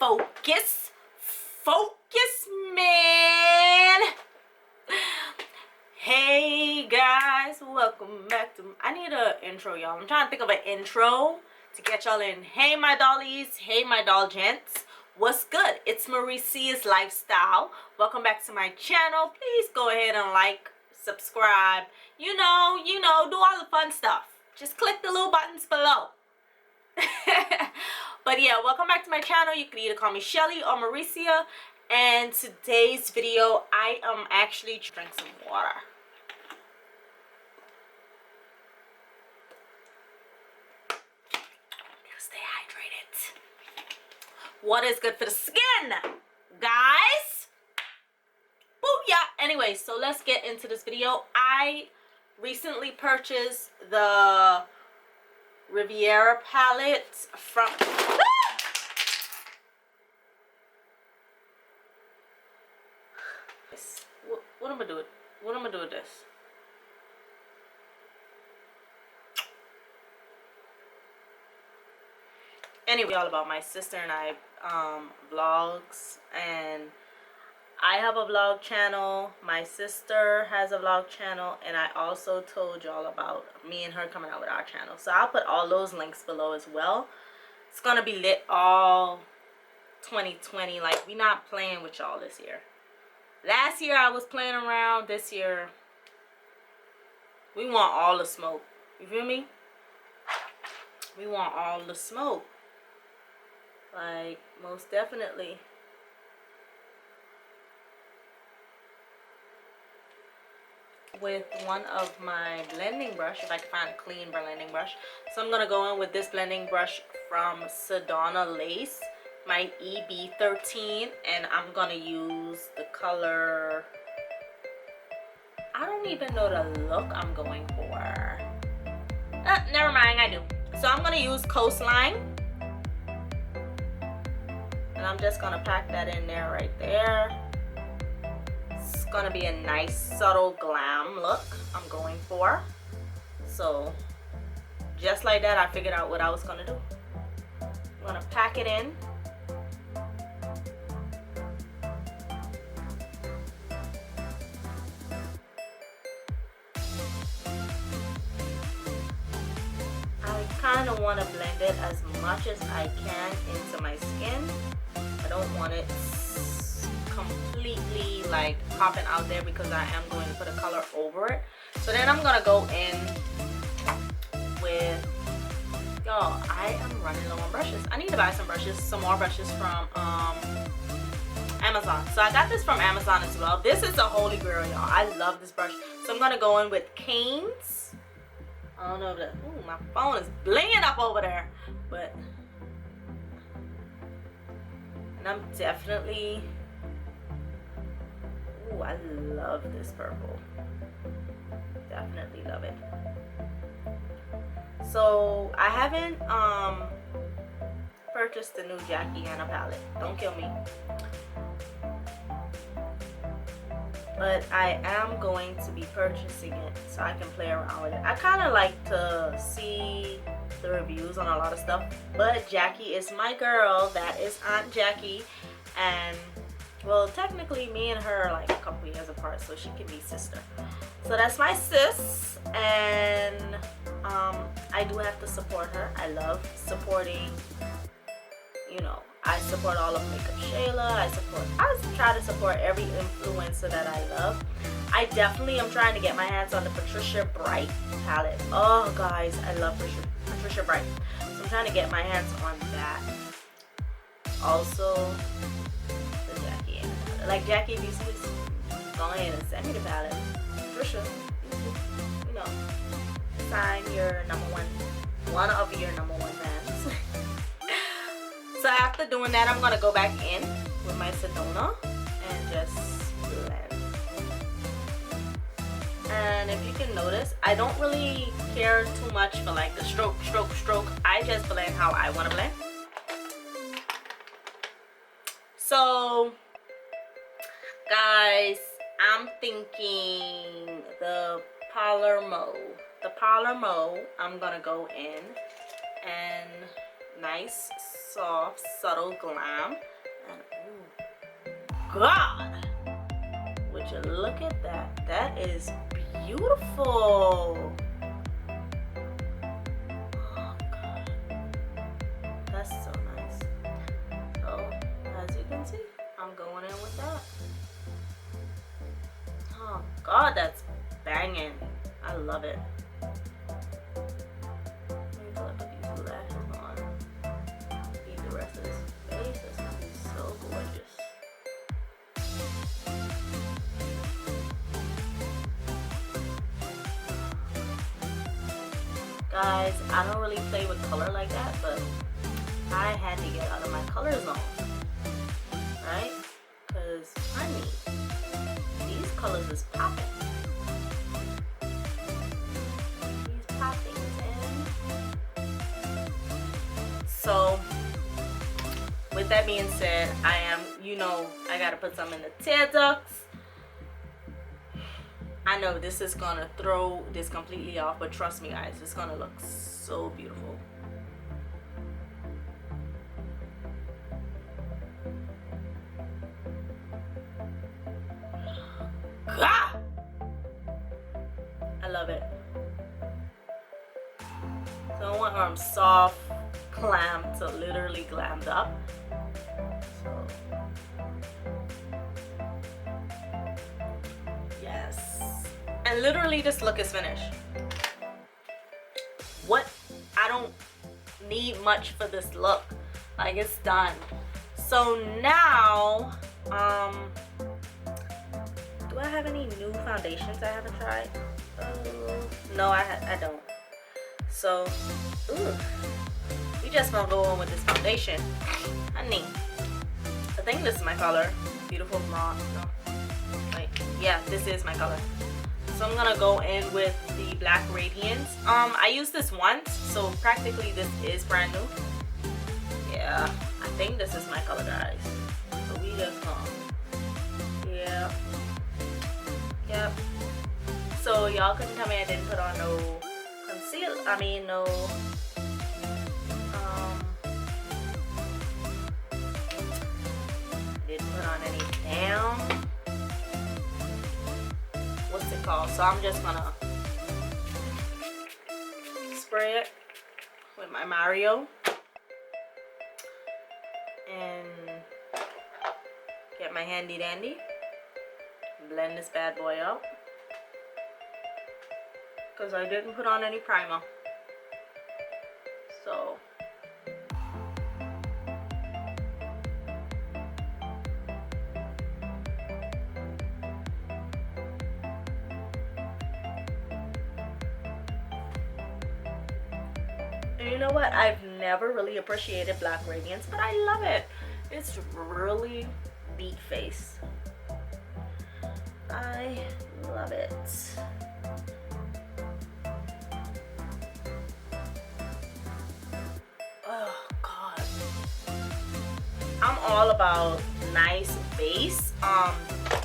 focus. Focus, man. Hey guys, welcome back to. I need an intro, y'all. I'm trying to think of an intro to get y'all in. Hey my dollies, hey my doll gents, what's good? It's Maricia's Lifestyle. Welcome back to my channel. Please go ahead and like, subscribe, you know, do all the fun stuff. Just click the little buttons below. But yeah, welcome back to my channel. You can either call me Shelly or Maricia. And today's video, I am actually drink some water. Stay hydrated. Water is good for the skin, guys. Booyah! Anyway, so let's get into this video. I recently purchased the Riviera palette from what am I doing? What am I doing with this? Anyway, all about my sister and I vlogs, and I have a vlog channel, my sister has a vlog channel, and I also told y'all about me and her coming out with our channel. So I'll put all those links below as well. It's gonna be lit all 2020. Like, we not playing with y'all this year. Last year I was playing around. This year we want all the smoke. You feel me? We want all the smoke. Like, most definitely. With one of my blending brush, if I can find a clean blending brush. So I'm gonna go in with this blending brush from Sedona Lace, my EB13, and I'm gonna use the color, I don't even know the look I'm going for. Never mind, I do. So I'm gonna use Coastline, and I'm just gonna pack that in there right there. It's gonna be a nice subtle glam look I'm going for. So just like that, I figured out what I was gonna do. I'm gonna pack it in. I kind of want to blend it as much as I can into my skin. I don't want it completely like popping out there because I am going to put a color over it. So then I'm gonna go in with, y'all, I am running low on brushes. I need to buy some brushes, some more brushes from Amazon. So I got this from Amazon as well. This is a holy grail, y'all. I love this brush. So I'm gonna go in with Cane's. I don't know if that, ooh, my phone is blinging up over there, but, and I'm definitely, ooh, I love this purple. Definitely love it. So I haven't purchased the new Jackie Hanna palette. Don't kill me. But I am going to be purchasing it so I can play around with it. I kind of like to see the reviews on a lot of stuff, but Jackie is my girl. That is Aunt Jackie, and well, technically me and her are like a couple years apart, so she can be sister. So that's my sis, and I do have to support her. I love supporting, you know, I support all of Makeup Shayla. I try to support every influencer that I love. I definitely am trying to get my hands on the Patricia Bright palette. Oh guys, I love Patricia Bright. So I'm trying to get my hands on that. Also, the Jackie. Like, Jackie, if you see this, go ahead and send me the palette. Patricia, you know, sign your one of your number one fans. So after doing that, I'm gonna go back in with my Sedona and just blend. And if you can notice, I don't really care too much for like the stroke. I just blend how I want to blend. So guys, I'm thinking the Palermo. I'm gonna go in and nice soft subtle glam. And oh God, would you look at that? That is beautiful. Oh God, that's so nice. So as you can see, I'm going in with that. Oh God, that's banging. I love it. Eat the rest of this face. That's gonna be so gorgeous. Guys, I don't really play with color like that, but I had to get out of my color zone, right? Because, honey, these colors is popping. These popping in. So, with that being said, I am, I gotta put some in the tear ducts. I know this is gonna throw this completely off, but trust me guys, it's gonna look so beautiful. God! I love it. So I want soft glam to literally glammed up. So yes. And literally this look is finished. What? I don't need much for this look. Like, it's done. So now, do I have any new foundations I haven't tried? No, I don't. So, we just gonna go on with this foundation. Honey, I think this is my color. Beautiful blonde. No. Wait, yeah, this is my color. So I'm gonna go in with the Black Radiance. I used this once, so practically this is brand new. Yeah, I think this is my color, guys. So we just gonna, yeah, yep. So y'all couldn't tell me I didn't put on no concealer. I mean no. Didn't put on any down. What's it called? So I'm just gonna spray it with my Mario and get my handy dandy, blend this bad boy out because I didn't put on any primer. So you know what? I've never really appreciated Black Radiance, but I love it. It's really beat face. I love it. Oh God. I'm all about nice base.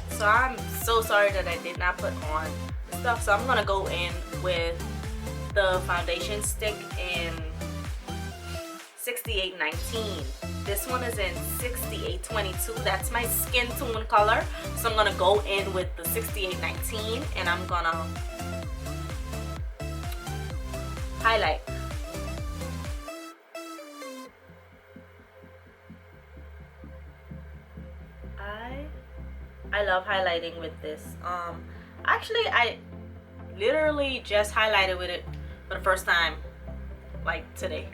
So I'm so sorry that I did not put on stuff. So I'm gonna go in with the foundation stick in 6819. This one is in 6822. That's my skin tone color. So I'm gonna go in with the 6819 and I'm gonna highlight. I love highlighting with this. Actually I literally just highlighted with it for the first time like today.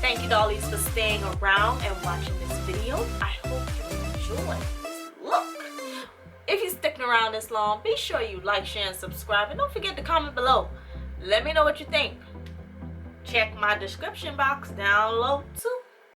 Thank you, dollies, for staying around and watching this video. I hope you enjoy this look. If you're sticking around this long, be sure you like, share, and subscribe. And don't forget to comment below. Let me know what you think. Check my description box down low too.